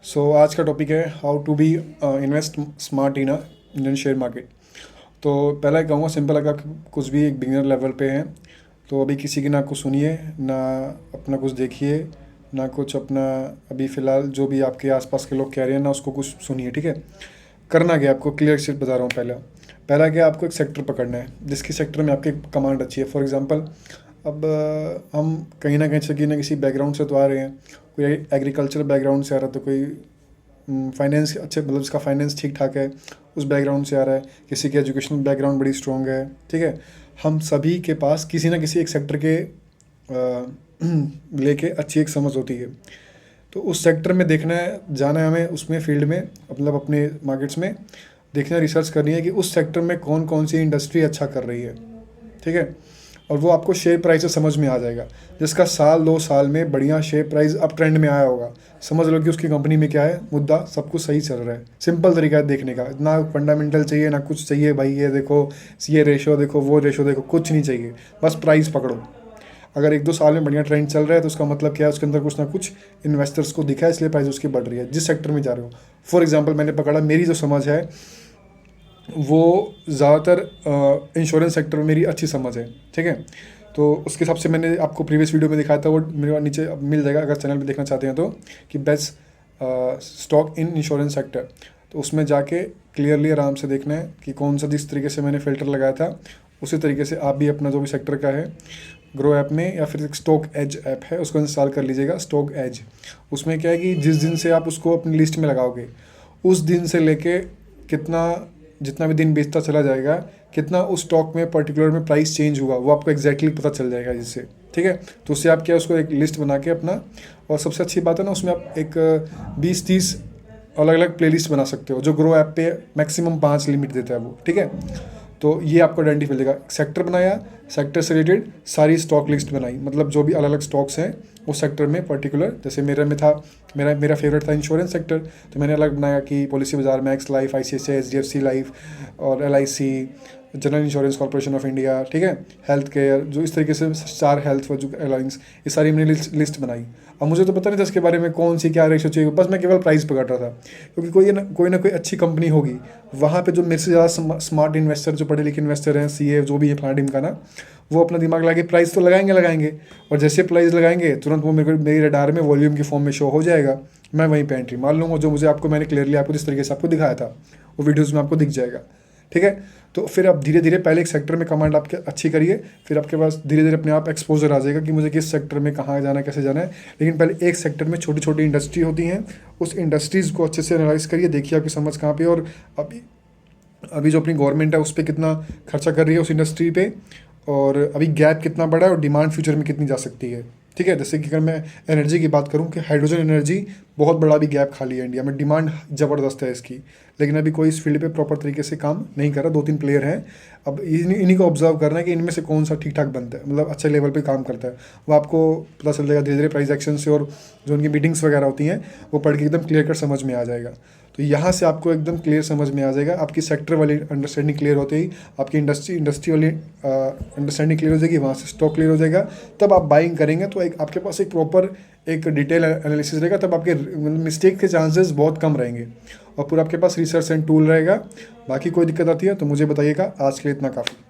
सो आज का टॉपिक है how to be invest smart in Indian share market. तो पहला एक कहूँगा सिंपल, अगर आप कुछ भी एक बिगिनर लेवल पे हैं तो अभी किसी की ना कुछ सुनिए, ना अपना कुछ देखिए, ना कुछ अपना अभी फ़िलहाल जो भी आपके आसपास के लोग कह रहे हैं ना उसको कुछ सुनिए। ठीक है, करना क्या आपको, क्लियर शेट बता रहा हूँ। पहला क्या, आपको एक सेक्टर पकड़ना है जिसकी सेक्टर में आपकी कमांड अच्छी है। फॉर एग्जांपल, अब हम कहीं ना कहीं से किसी बैकग्राउंड से तो आ रहे हैं, कोई एग्रीकल्चर बैकग्राउंड से आ रहा है, तो कोई फाइनेंस अच्छे, मतलब इसका फाइनेंस ठीक ठाक है उस बैकग्राउंड से आ रहा है, किसी की एजुकेशनल बैकग्राउंड बड़ी स्ट्रॉन्ग है। ठीक है, हम सभी के पास किसी ना किसी एक सेक्टर के लेके अच्छी एक समझ होती है। तो उस सेक्टर में देखना है, जाना है हमें उसमें फील्ड में, मतलब अपने मार्केट्स में देखना, रिसर्च करनी है कि उस सेक्टर में कौन कौन सी इंडस्ट्री अच्छा कर रही है। ठीक है, और वो आपको शेयर प्राइस से समझ में आ जाएगा। जिसका साल 2 साल में बढ़िया शेयर प्राइस अप ट्रेंड में आया होगा, समझ लो कि उसकी कंपनी में क्या है, मुद्दा सब कुछ सही चल रहा है। सिंपल तरीका है देखने का, ना फंडामेंटल चाहिए ना कुछ चाहिए भाई, ये देखो ये रेशो देखो वो रेशो देखो, कुछ नहीं चाहिए, बस प्राइस पकड़ो। अगर 1-2 साल में बढ़िया ट्रेंड चल रहा है तो उसका मतलब क्या है, उसके अंदर कुछ ना कुछ इन्वेस्टर्स को दिखा है, इसलिए प्राइस उसकी बढ़ रही है जिस सेक्टर में जा रहे हो। फॉर एग्जांपल मैंने पकड़ा, मेरी जो समझ है वो ज़्यादातर इंश्योरेंस सेक्टर में मेरी अच्छी समझ है। ठीक है, तो उसके हिसाब से मैंने आपको प्रीवियस वीडियो में दिखाया था, वो मेरे नीचे मिल जाएगा अगर चैनल पे देखना चाहते हैं तो, कि best stock in insurance sector. तो उसमें जाके क्लियरली आराम से देखना है कि कौन सा, जिस तरीके से मैंने फ़िल्टर लगाया था उसी तरीके से आप भी अपना जो भी सेक्टर का है ग्रो ऐप में, या फिर एक स्टॉक एज ऐप है उसको इंस्टॉल कर लीजिएगा, स्टॉक एज। उसमें क्या है कि जिस दिन से आप उसको अपनी लिस्ट में लगाओगे उस दिन से लेके कितना, जितना भी दिन बीतता चला जाएगा, कितना उस स्टॉक में पर्टिकुलर में प्राइस चेंज हुआ वो आपको एग्जैक्टली पता चल जाएगा जिससे। ठीक है, तो उससे आप क्या, उसको एक लिस्ट बना के अपना, और सबसे अच्छी बात है ना उसमें आप एक 20-30 अलग अलग प्लेलिस्ट बना सकते हो, जो ग्रो ऐप पे मैक्सिमम 5 लिमिट देता है वो। ठीक है, तो ये आपको आइडेंटिफाई देगा। सेक्टर बनाया, सेक्टर से रिलेटेड सारी स्टॉक लिस्ट बनाई, मतलब जो भी अलग अलग स्टॉक्स हैं उस सेक्टर में पर्टिकुलर, जैसे मेरे में था, मेरा फेवरेट था इंश्योरेंस सेक्टर, तो मैंने अलग बनाया कि पॉलिसी बाजार, max life, ICICI, HDFC life और LIC, general insurance corporation of India. ठीक है, हेल्थ केयर, जो इस तरीके से स्टार हेल्थ जो अलायंस, ये सारी मैंने लिस्ट बनाई। अब मुझे तो पता नहीं था इसके बारे में कौन सी क्या रेशो चाहिए, बस मैं केवल प्राइस पकड़ रहा था, क्योंकि कोई ना कोई अच्छी कंपनी होगी वहाँ पे जो मेरे से ज़्यादा स्मार्ट इन्वेस्टर, जो पढ़े लिखे इन्वेस्टर हैं, CA जो भी है फलाना का ना, वो अपना दिमाग लगा के प्राइस तो लगाएंगे, और जैसे प्राइस लगाएंगे तुरंत वो मेरे रडार में वॉल्यूम की फॉर्म में शो हो जाएगा, मैं वहीं पे एंट्री मार लूँगा, जो मुझे आपको मैंने क्लियरली आपको जिस तरीके से आपको दिखाया था वो वीडियोज़ में आपको दिख जाएगा। ठीक है, तो फिर आप धीरे धीरे पहले एक सेक्टर में कमांड आपके अच्छी करिए, फिर आपके पास धीरे धीरे अपने आप एक्सपोजर आ जाएगा कि मुझे किस सेक्टर में कहाँ जाना है, कैसे जाना है। लेकिन पहले एक सेक्टर में छोटी छोटी इंडस्ट्री होती हैं, उस इंडस्ट्रीज़ को अच्छे से एनालाइज करिए, देखिए आपकी समझ कहाँ पे, और अभी जो अपनी गवर्नमेंट है उस पर कितना खर्चा कर रही है उस इंडस्ट्री पे, और अभी गैप कितना बड़ा है और डिमांड फ्यूचर में कितनी जा सकती है। ठीक है, जैसे कि अगर मैं एनर्जी की बात करूं कि हाइड्रोजन एनर्जी बहुत बड़ा भी गैप खाली है इंडिया में, डिमांड ज़बरदस्त है इसकी, लेकिन अभी कोई इस फील्ड पे प्रॉपर तरीके से काम नहीं कर रहा। 2-3 प्लेयर हैं, अब इन्हीं को ऑब्जर्व करना है कि इनमें से कौन सा ठीक ठाक बनता है, मतलब अच्छे लेवल पे काम करता है, वो आपको पता चल जाएगा धीरे धीरे प्राइस एक्शन से, और जो उनकी मीटिंग्स वगैरह होती हैं वो पढ़ के एकदम क्लियर कट समझ में आ जाएगा। तो यहाँ से आपको एकदम क्लियर समझ में आ जाएगा, आपकी सेक्टर वाली अंडरस्टैंडिंग क्लियर होते ही आपकी इंडस्ट्री वाली अंडरस्टैंडिंग क्लियर हो जाएगी, वहाँ से स्टॉक क्लियर हो जाएगा, तब आप बाइंग करेंगे तो एक आपके पास एक प्रॉपर एक डिटेल एनालिसिस रहेगा, तब आपके मिस्टेक के चांसेस बहुत कम रहेंगे, और पूरा आपके पास रिसर्च एंड टूल रहेगा। बाकी कोई दिक्कत आती है तो मुझे बताइएगा, आज के लिए इतना काफ़ी।